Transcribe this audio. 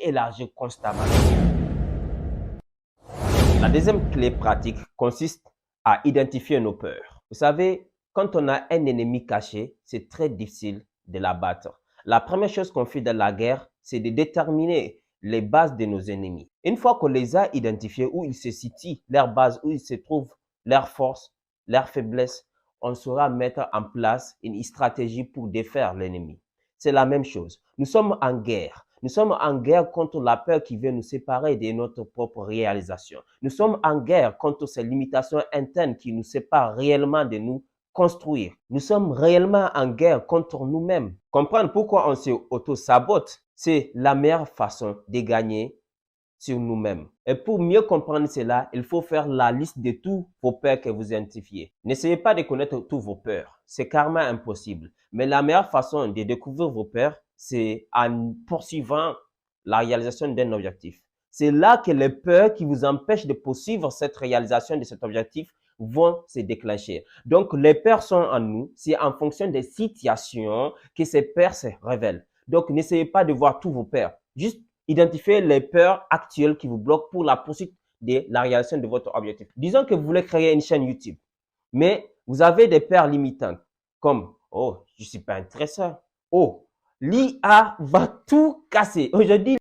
élargir constamment. La deuxième clé pratique consiste à identifier nos peurs. Vous savez, quand on a un ennemi caché, c'est très difficile de l'abattre. La première chose qu'on fait dans la guerre, c'est de déterminer les bases de nos ennemis. Une fois qu'on les a identifiés, où ils se situent, leurs bases, où ils se trouvent, leurs forces, leurs faiblesses, on saura mettre en place une stratégie pour défaire l'ennemi. C'est la même chose. Nous sommes en guerre. Nous sommes en guerre contre la peur qui veut nous séparer de notre propre réalisation. Nous sommes en guerre contre ces limitations internes qui nous séparent réellement de nous construire. Nous sommes réellement en guerre contre nous-mêmes. Comprendre pourquoi on se auto-sabote, c'est la meilleure façon de gagner sur nous-mêmes. Et pour mieux comprendre cela, il faut faire la liste de tous vos peurs que vous identifiez. N'essayez pas de connaître tous vos peurs. C'est carrément impossible. Mais la meilleure façon de découvrir vos peurs, c'est en poursuivant la réalisation d'un objectif. C'est là que les peurs qui vous empêchent de poursuivre cette réalisation de cet objectif vont se déclencher. Donc, les peurs sont en nous. C'est en fonction des situations que ces peurs se révèlent. Donc, n'essayez pas de voir tous vos peurs. Juste identifiez les peurs actuelles qui vous bloquent pour la poursuite de la réalisation de votre objectif. Disons que vous voulez créer une chaîne YouTube, mais vous avez des peurs limitantes comme « Oh, je ne suis pas intéressant. Oh, l'IA va tout casser. » Aujourd'hui,